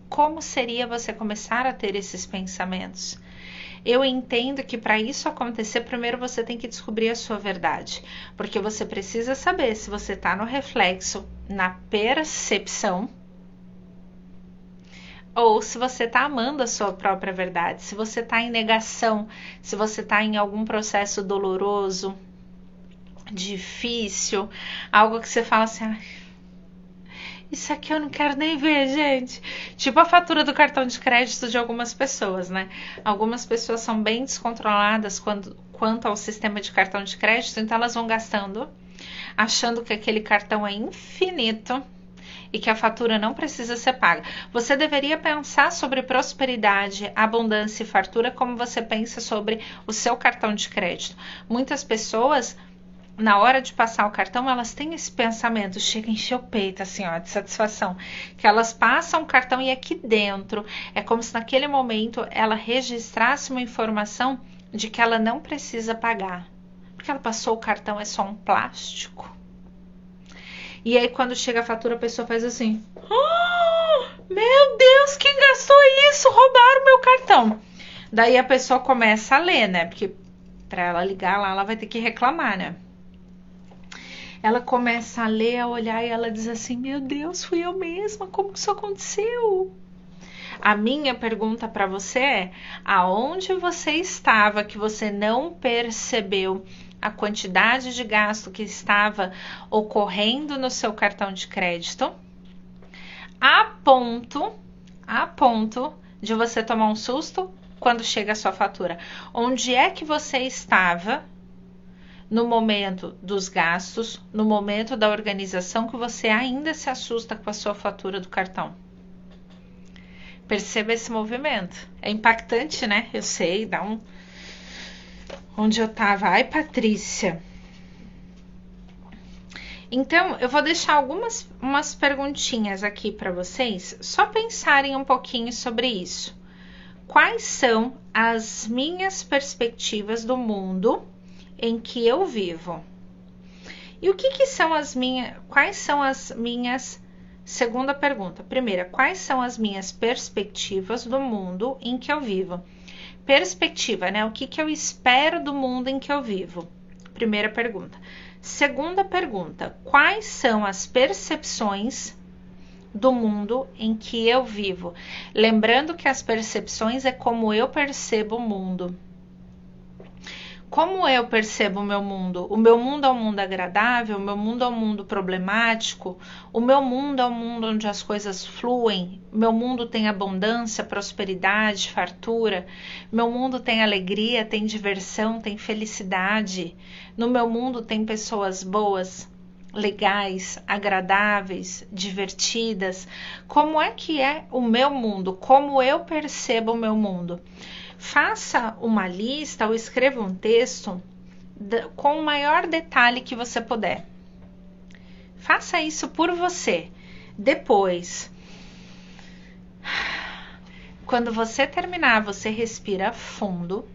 Como seria você começar a ter esses pensamentos? Eu entendo que para isso acontecer, primeiro você tem que descobrir a sua verdade, porque você precisa saber se você está no reflexo, na percepção, ou se você está amando a sua própria verdade, se você está em negação, se você está em algum processo doloroso, difícil, algo que você fala assim: isso aqui eu não quero nem ver, gente. Tipo a fatura do cartão de crédito de algumas pessoas, né? Algumas pessoas são bem descontroladas quanto ao sistema de cartão de crédito, então elas vão gastando, achando que aquele cartão é infinito e que a fatura não precisa ser paga. Você deveria pensar sobre prosperidade, abundância e fartura como você pensa sobre o seu cartão de crédito. Muitas pessoas, na hora de passar o cartão, elas têm esse pensamento, chega a encher o peito, assim, ó, de satisfação, que elas passam o cartão e aqui dentro é como se naquele momento ela registrasse uma informação de que ela não precisa pagar, porque ela passou o cartão, é só um plástico. E aí quando chega a fatura, a pessoa faz assim: meu Deus, quem gastou isso? Roubaram meu cartão. Daí a pessoa começa a ler, né? Porque para ela ligar lá, ela vai ter que reclamar, né? Ela começa a ler, a olhar e ela diz assim: meu Deus, fui eu mesma, como que isso aconteceu? A minha pergunta para você é: aonde você estava que você não percebeu a quantidade de gasto que estava ocorrendo no seu cartão de crédito a ponto de você tomar um susto quando chega a sua fatura? Onde é que você estava no momento dos gastos, no momento da organização, que você ainda se assusta com a sua fatura do cartão? Perceba esse movimento. É impactante, né? Eu sei, dá um... Onde eu tava? Ai, Patrícia. Então, eu vou deixar umas perguntinhas aqui para vocês, só pensarem um pouquinho sobre isso. Quais são as minhas perspectivas do mundo em que eu vivo? E o que são quais são as minhas, segunda pergunta. Primeira, quais são as minhas perspectivas do mundo em que eu vivo? Perspectiva, né? O que eu espero do mundo em que eu vivo? Primeira pergunta. Segunda pergunta, quais são as percepções do mundo em que eu vivo? Lembrando que as percepções é como eu percebo o mundo. Como eu percebo o meu mundo? O meu mundo é um mundo agradável? O meu mundo é um mundo problemático? O meu mundo é um mundo onde as coisas fluem? O meu mundo tem abundância, prosperidade, fartura? Meu mundo tem alegria, tem diversão, tem felicidade? No meu mundo tem pessoas boas, legais, agradáveis, divertidas? Como é que é o meu mundo? Como eu percebo o meu mundo? Faça uma lista ou escreva um texto com o maior detalhe que você puder. Faça isso por você. Depois, quando você terminar, você respira fundo,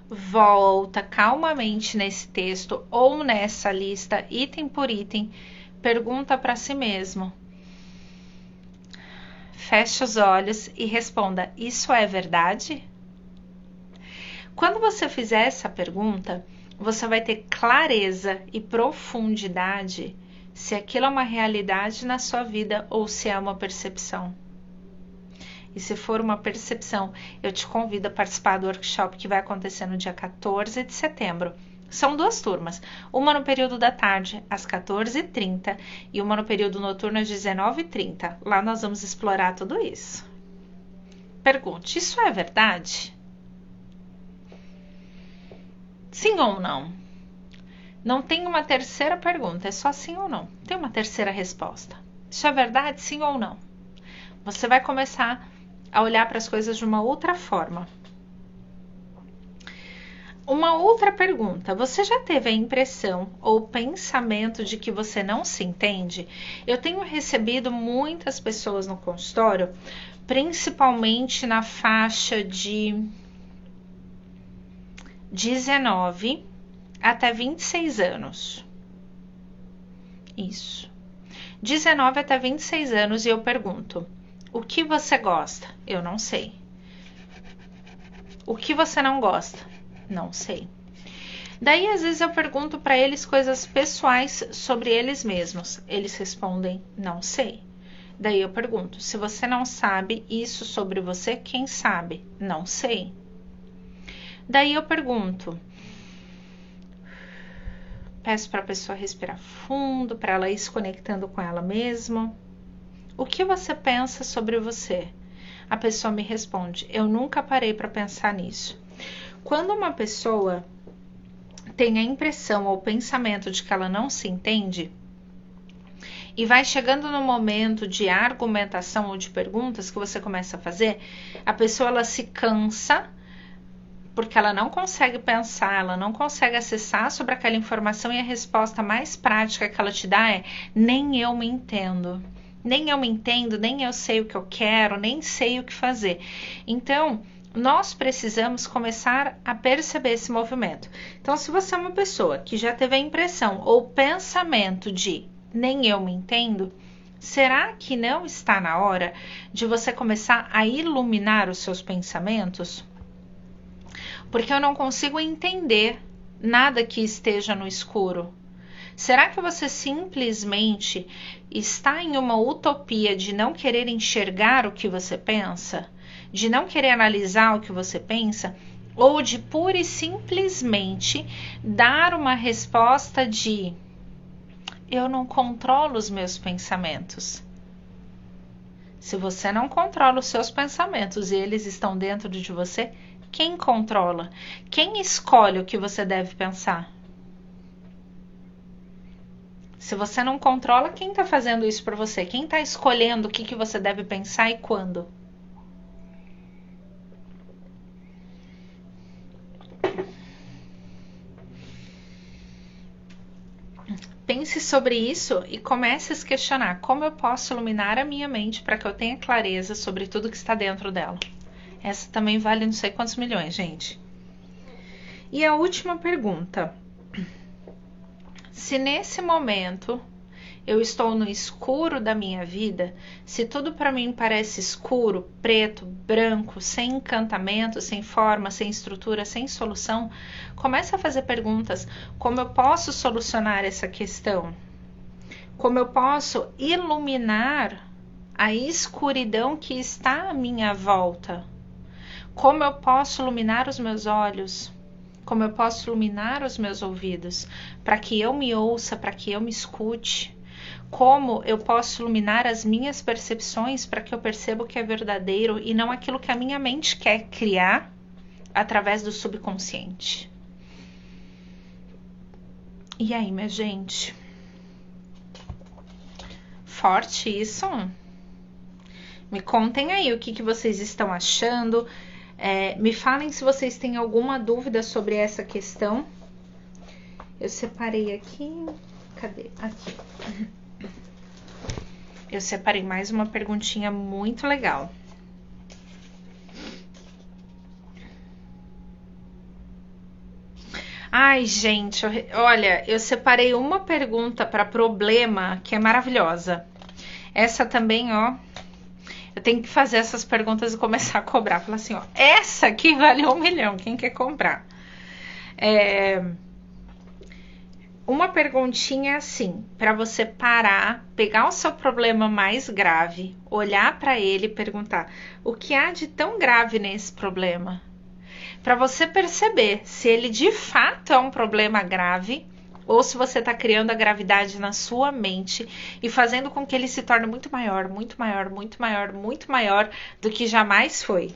volta calmamente nesse texto ou nessa lista, item por item, pergunta para si mesmo. Feche os olhos e responda: isso é verdade? Quando você fizer essa pergunta, você vai ter clareza e profundidade se aquilo é uma realidade na sua vida ou se é uma percepção. E se for uma percepção, eu te convido a participar do workshop que vai acontecer no dia 14 de setembro. São 2 turmas, uma no período da tarde, às 14h30, e uma no período noturno, às 19h30. Lá nós vamos explorar tudo isso. Pergunte, isso é verdade? Sim ou não? Não tem uma terceira pergunta, é só sim ou não. Tem uma terceira resposta. Isso é verdade, sim ou não? Você vai começar a olhar para as coisas de uma outra forma. Uma outra pergunta, você já teve a impressão ou pensamento de que você não se entende? Eu tenho recebido muitas pessoas no consultório, principalmente na faixa de 19 até 26 anos. Isso. 19 até 26 anos e eu pergunto: o que você gosta? Eu não sei. O que você não gosta? Não sei. Daí, às vezes, eu pergunto para eles coisas pessoais sobre eles mesmos. Eles respondem: não sei. Daí eu pergunto: se você não sabe isso sobre você, quem sabe? Não sei. Daí eu pergunto, peço para a pessoa respirar fundo, para ela ir se conectando com ela mesma. O que você pensa sobre você? A pessoa me responde: eu nunca parei para pensar nisso. Quando uma pessoa tem a impressão ou pensamento de que ela não se entende e vai chegando no momento de argumentação ou de perguntas que você começa a fazer, a pessoa ela se cansa porque ela não consegue pensar, ela não consegue acessar sobre aquela informação e a resposta mais prática que ela te dá é: nem eu me entendo. Nem eu me entendo, nem eu sei o que eu quero, nem sei o que fazer. Então, nós precisamos começar a perceber esse movimento. Então, se você é uma pessoa que já teve a impressão ou pensamento de nem eu me entendo, será que não está na hora de você começar a iluminar os seus pensamentos? Porque eu não consigo entender nada que esteja no escuro. Será que você simplesmente está em uma utopia de não querer enxergar o que você pensa? De não querer analisar o que você pensa? Ou de pura e simplesmente dar uma resposta de: eu não controlo os meus pensamentos? Se você não controla os seus pensamentos e eles estão dentro de você, quem controla? Quem escolhe o que você deve pensar? Se você não controla, quem está fazendo isso para você? Quem está escolhendo o que você deve pensar e quando? Pense sobre isso e comece a se questionar como eu posso iluminar a minha mente para que eu tenha clareza sobre tudo que está dentro dela. Essa também vale não sei quantos milhões, gente. E a última pergunta. Se nesse momento eu estou no escuro da minha vida, se tudo para mim parece escuro, preto, branco, sem encantamento, sem forma, sem estrutura, sem solução, comece a fazer perguntas: como eu posso solucionar essa questão? Como eu posso iluminar a escuridão que está à minha volta? Como eu posso iluminar os meus olhos? Como eu posso iluminar os meus ouvidos? Para que eu me ouça, para que eu me escute? Como eu posso iluminar as minhas percepções para que eu perceba o que é verdadeiro e não aquilo que a minha mente quer criar através do subconsciente? E aí, minha gente? Forte isso? Me contem aí o que vocês estão achando. Me falem se vocês têm alguma dúvida sobre essa questão. Eu separei aqui. Cadê? Aqui. Eu separei mais uma perguntinha muito legal. Ai, gente, olha, eu separei uma pergunta para problema que é maravilhosa. Essa também, ó, eu tenho que fazer essas perguntas e começar a cobrar. Falar assim, ó, essa aqui vale 1 milhão, quem quer comprar? Uma perguntinha assim, para você parar, pegar o seu problema mais grave, olhar para ele e perguntar: o que há de tão grave nesse problema? Para você perceber se ele de fato é um problema grave ou se você está criando a gravidade na sua mente e fazendo com que ele se torne muito maior, muito maior, muito maior, muito maior do que jamais foi.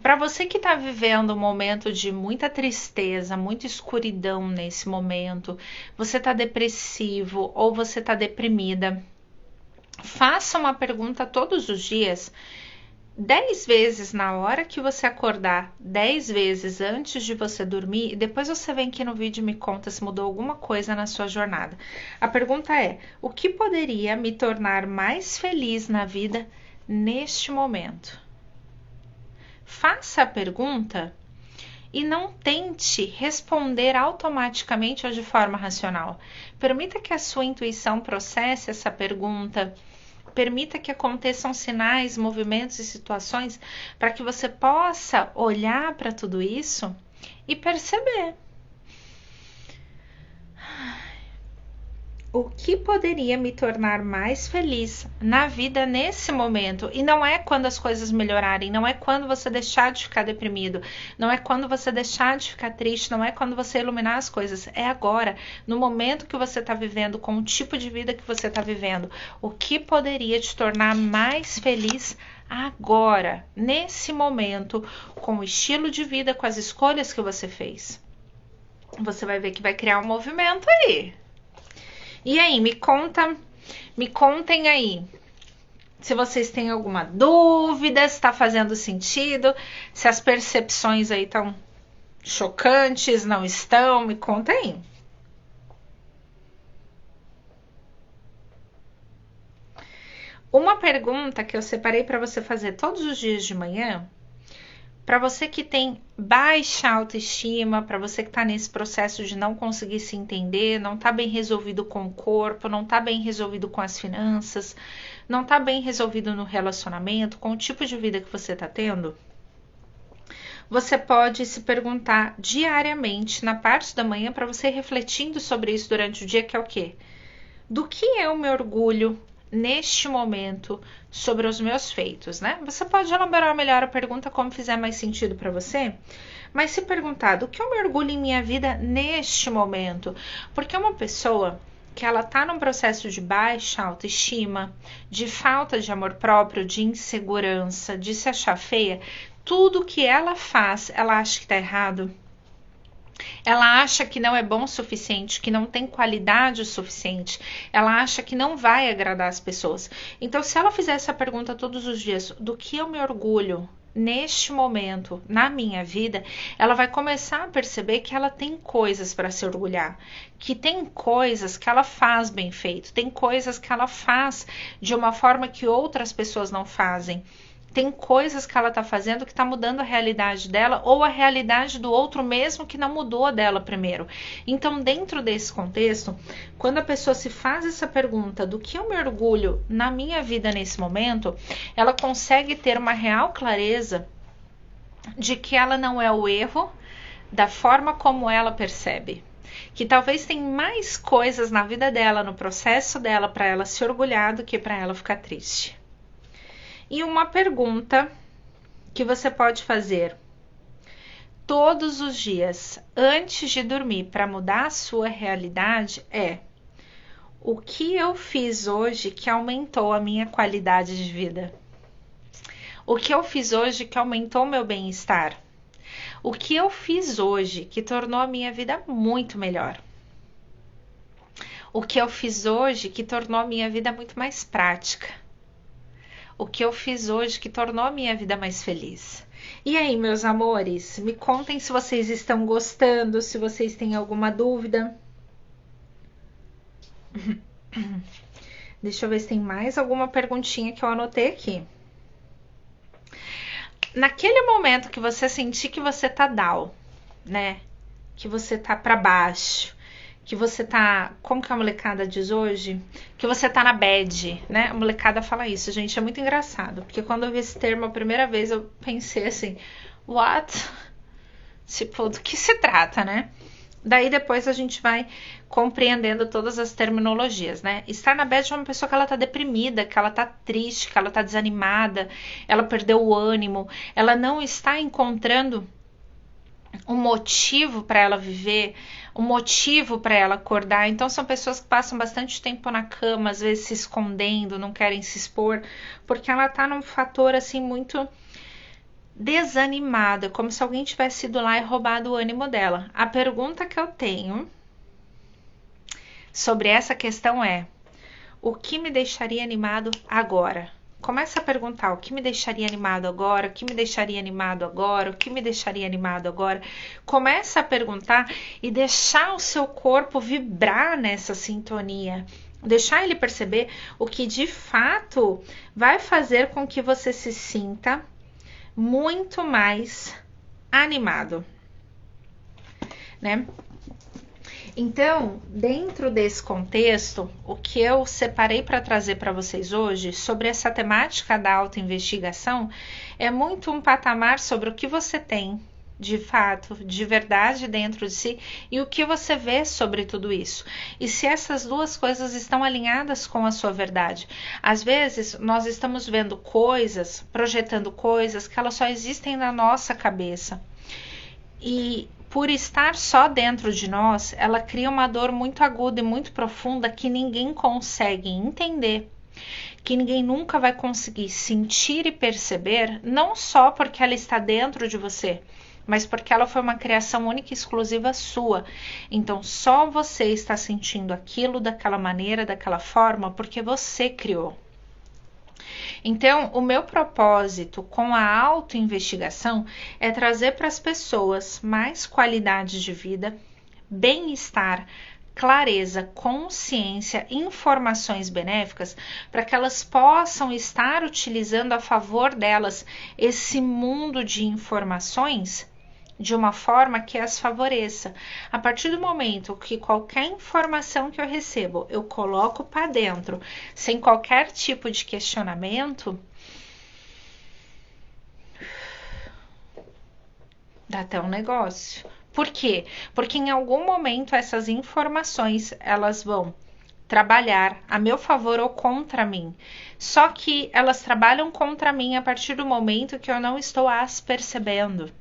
Para você que está vivendo um momento de muita tristeza, muita escuridão nesse momento, você está depressivo ou você está deprimida, faça uma pergunta todos os dias, 10 vezes na hora que você acordar, 10 vezes antes de você dormir, e depois você vem aqui no vídeo e me conta se mudou alguma coisa na sua jornada. A pergunta é: o que poderia me tornar mais feliz na vida neste momento? Faça a pergunta e não tente responder automaticamente ou de forma racional. Permita que a sua intuição processe essa pergunta. Permita que aconteçam sinais, movimentos e situações para que você possa olhar para tudo isso e perceber. O que poderia me tornar mais feliz na vida nesse momento? E não é quando as coisas melhorarem, não é quando você deixar de ficar deprimido, não é quando você deixar de ficar triste, não é quando você iluminar as coisas, é agora, no momento que você está vivendo, com o tipo de vida que você está vivendo. O que poderia te tornar mais feliz agora, nesse momento, com o estilo de vida, com as escolhas que você fez? Você vai ver que vai criar um movimento aí. E aí, me contem aí se vocês têm alguma dúvida, se está fazendo sentido, se as percepções aí estão chocantes, não estão, me conta aí. Uma pergunta que eu separei para você fazer todos os dias de manhã, para você que tem baixa autoestima, para você que está nesse processo de não conseguir se entender, não está bem resolvido com o corpo, não está bem resolvido com as finanças, não está bem resolvido no relacionamento, com o tipo de vida que você está tendo, você pode se perguntar diariamente, na parte da manhã, para você ir refletindo sobre isso durante o dia, que é o quê? Do que eu me orgulho neste momento sobre os meus feitos, né? Você pode elaborar melhor a pergunta como fizer mais sentido para você, mas se perguntar: do que eu me orgulho em minha vida neste momento? Porque uma pessoa que ela tá num processo de baixa autoestima, de falta de amor próprio, de insegurança, de se achar feia, tudo que ela faz, ela acha que tá errado. Ela acha que não é bom o suficiente, que não tem qualidade o suficiente. Ela acha que não vai agradar as pessoas. Então, se ela fizer essa pergunta todos os dias: do que eu me orgulho neste momento, na minha vida, ela vai começar a perceber que ela tem coisas para se orgulhar, que tem coisas que ela faz bem feito, tem coisas que ela faz de uma forma que outras pessoas não fazem. Tem coisas que ela está fazendo que está mudando a realidade dela ou a realidade do outro mesmo que não mudou dela primeiro. Então, dentro desse contexto, quando a pessoa se faz essa pergunta do que eu me orgulho na minha vida nesse momento, ela consegue ter uma real clareza de que ela não é o erro da forma como ela percebe. Que talvez tem mais coisas na vida dela, no processo dela, para ela se orgulhar do que para ela ficar triste. E uma pergunta que você pode fazer todos os dias antes de dormir para mudar a sua realidade é: o que eu fiz hoje que aumentou a minha qualidade de vida? O que eu fiz hoje que aumentou o meu bem-estar? O que eu fiz hoje que tornou a minha vida muito melhor? O que eu fiz hoje que tornou a minha vida muito mais prática? O que eu fiz hoje que tornou a minha vida mais feliz? E aí, meus amores, me contem se vocês estão gostando, se vocês têm alguma dúvida. Deixa eu ver se tem mais alguma perguntinha que eu anotei aqui. Naquele momento que você sentir que você tá down, né? Que você tá pra baixo, que você tá, como que a molecada diz hoje? Que você tá na bad, né? A molecada fala isso, gente, é muito engraçado, porque quando eu vi esse termo a primeira vez, eu pensei assim, what? Tipo, do que se trata, né? Daí depois a gente vai compreendendo todas as terminologias, né? Estar na bad é uma pessoa que ela tá deprimida, que ela tá triste, que ela tá desanimada, ela perdeu o ânimo, ela não está encontrando um motivo para ela viver, um motivo para ela acordar. Então são pessoas que passam bastante tempo na cama, às vezes se escondendo, não querem se expor, porque ela tá num fator assim muito desanimada, como se alguém tivesse ido lá e roubado o ânimo dela. A pergunta que eu tenho sobre essa questão é: o que me deixaria animado agora? Começa a perguntar o que me deixaria animado agora, o que me deixaria animado agora, o que me deixaria animado agora. Começa a perguntar e deixar o seu corpo vibrar nessa sintonia. Deixar ele perceber o que de fato vai fazer com que você se sinta muito mais animado, né? Então, dentro desse contexto, o que eu separei para trazer para vocês hoje sobre essa temática da autoinvestigação é muito um patamar sobre o que você tem de fato, de verdade dentro de si e o que você vê sobre tudo isso. E se essas duas coisas estão alinhadas com a sua verdade. Às vezes, nós estamos vendo coisas, projetando coisas que elas só existem na nossa cabeça. E por estar só dentro de nós, ela cria uma dor muito aguda e muito profunda que ninguém consegue entender, que ninguém nunca vai conseguir sentir e perceber, não só porque ela está dentro de você, mas porque ela foi uma criação única e exclusiva sua. Então, só você está sentindo aquilo daquela maneira, daquela forma, porque você criou. Então, o meu propósito com a autoinvestigação é trazer para as pessoas mais qualidade de vida, bem-estar, clareza, consciência, informações benéficas, para que elas possam estar utilizando a favor delas esse mundo de informações de uma forma que as favoreça. A partir do momento que qualquer informação que eu recebo, eu coloco para dentro, sem qualquer tipo de questionamento, dá até um negócio. Por quê? Porque em algum momento essas informações, elas vão trabalhar a meu favor ou contra mim. Só que elas trabalham contra mim a partir do momento que eu não estou as percebendo.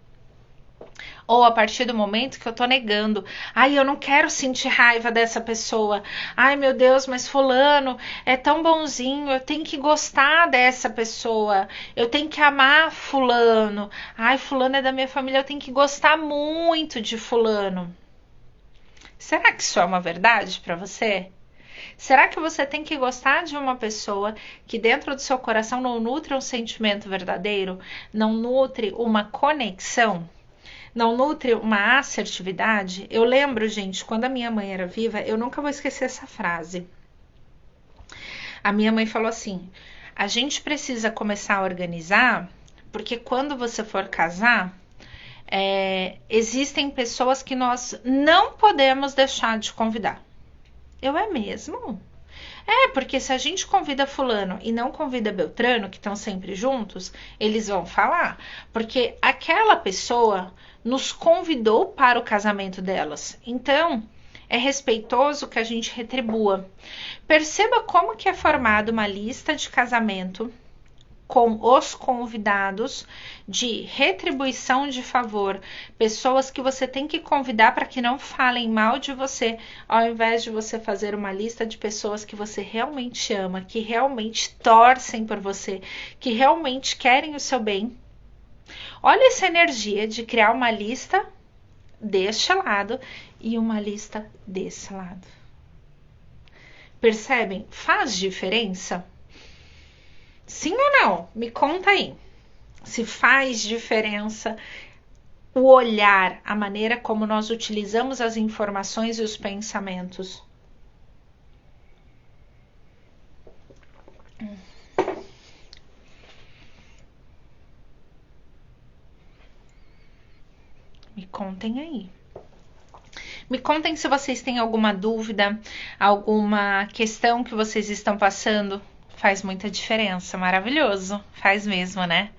Ou a partir do momento que eu tô negando. Ai, eu não quero sentir raiva dessa pessoa. Ai, meu Deus, mas fulano é tão bonzinho. Eu tenho que gostar dessa pessoa. Eu tenho que amar fulano. Ai, fulano é da minha família. Eu tenho que gostar muito de fulano. Será que isso é uma verdade para você? Será que você tem que gostar de uma pessoa que dentro do seu coração não nutre um sentimento verdadeiro, não nutre uma conexão, não nutre uma assertividade? Eu lembro, gente, quando a minha mãe era viva, eu nunca vou esquecer essa frase. A minha mãe falou assim: a gente precisa começar a organizar, porque quando você for casar, existem pessoas que nós não podemos deixar de convidar. Eu é mesmo? Porque se a gente convida fulano e não convida Beltrano, que estão sempre juntos, eles vão falar. Porque aquela pessoa nos convidou para o casamento delas. Então, é respeitoso que a gente retribua. Perceba como que é formada uma lista de casamento com os convidados de retribuição de favor, pessoas que você tem que convidar para que não falem mal de você, ao invés de você fazer uma lista de pessoas que você realmente ama, que realmente torcem por você, que realmente querem o seu bem. Olha essa energia de criar uma lista deste lado e uma lista desse lado. Percebem? Faz diferença? Sim ou não? Me conta aí. Se faz diferença o olhar, a maneira como nós utilizamos as informações e os pensamentos. Me contem aí. Me contem se vocês têm alguma dúvida, alguma questão que vocês estão passando. Faz muita diferença, maravilhoso. Faz mesmo, né?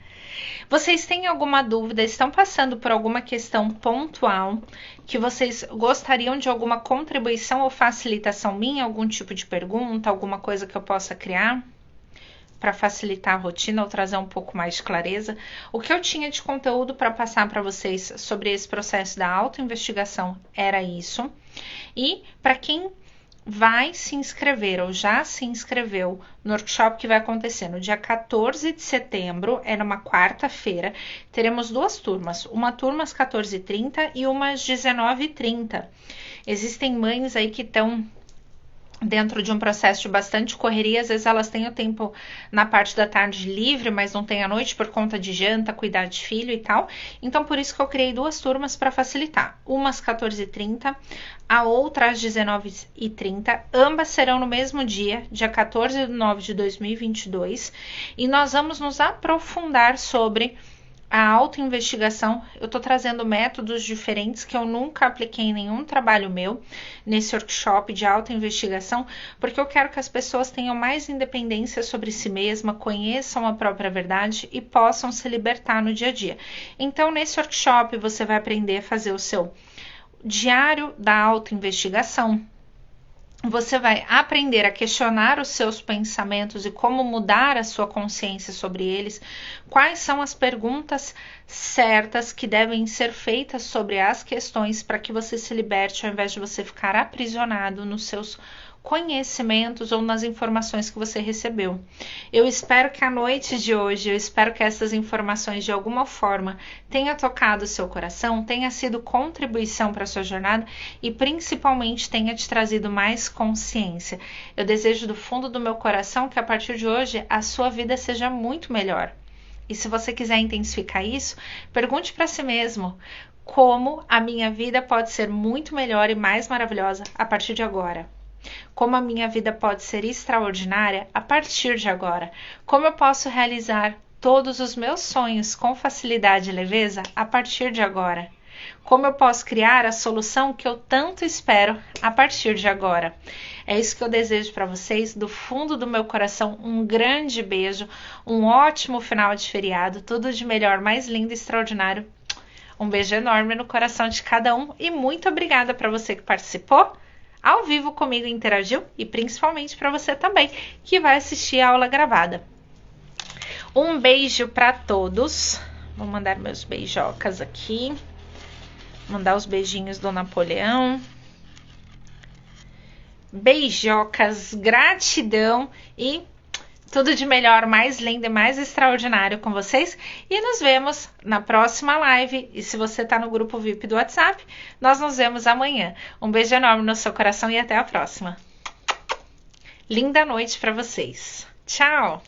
Vocês têm alguma dúvida, estão passando por alguma questão pontual que vocês gostariam de alguma contribuição ou facilitação minha, algum tipo de pergunta, alguma coisa que eu possa criar para facilitar a rotina ou trazer um pouco mais de clareza? O que eu tinha de conteúdo para passar para vocês sobre esse processo da autoinvestigação era isso. E para quem vai se inscrever ou já se inscreveu no workshop que vai acontecer no dia 14 de setembro, é numa quarta-feira, teremos duas turmas, uma turma às 14h30 e uma às 19h30. Existem mães aí que estão dentro de um processo de bastante correria, às vezes elas têm o tempo na parte da tarde livre, mas não tem a noite por conta de janta, cuidar de filho e tal. Então, por isso que eu criei duas turmas para facilitar. Uma às 14h30, a outra às 19h30. Ambas serão no mesmo dia, dia 14 de nove de 2022. E nós vamos nos aprofundar sobre a autoinvestigação. Eu tô trazendo métodos diferentes que eu nunca apliquei em nenhum trabalho meu nesse workshop de autoinvestigação, porque eu quero que as pessoas tenham mais independência sobre si mesma, conheçam a própria verdade e possam se libertar no dia a dia. Então, nesse workshop, você vai aprender a fazer o seu diário da autoinvestigação. Você vai aprender a questionar os seus pensamentos e como mudar a sua consciência sobre eles. Quais são as perguntas certas que devem ser feitas sobre as questões para que você se liberte, ao invés de você ficar aprisionado nos seus conhecimentos ou nas informações que você recebeu. Eu espero que a noite de hoje, eu espero que essas informações de alguma forma tenha tocado o seu coração, tenha sido contribuição para a sua jornada e principalmente tenha te trazido mais consciência. Eu desejo do fundo do meu coração que a partir de hoje a sua vida seja muito melhor. E se você quiser intensificar isso, pergunte para si mesmo: como a minha vida pode ser muito melhor e mais maravilhosa a partir de agora? Como a minha vida pode ser extraordinária a partir de agora? Como eu posso realizar todos os meus sonhos com facilidade e leveza a partir de agora? Como eu posso criar a solução que eu tanto espero a partir de agora? É isso que eu desejo para vocês, do fundo do meu coração. Um grande beijo, um ótimo final de feriado, tudo de melhor, mais lindo e extraordinário. Um beijo enorme no coração de cada um e muito obrigada para você que participou ao vivo comigo, interagiu, e principalmente para você também que vai assistir a aula gravada. Um beijo para todos. Vou mandar meus beijocas aqui. Mandar os beijinhos do Napoleão. Beijocas, gratidão e tudo de melhor, mais lindo e mais extraordinário com vocês. E nos vemos na próxima live. E se você está no grupo VIP do WhatsApp, nós nos vemos amanhã. Um beijo enorme no seu coração e até a próxima. Linda noite para vocês. Tchau!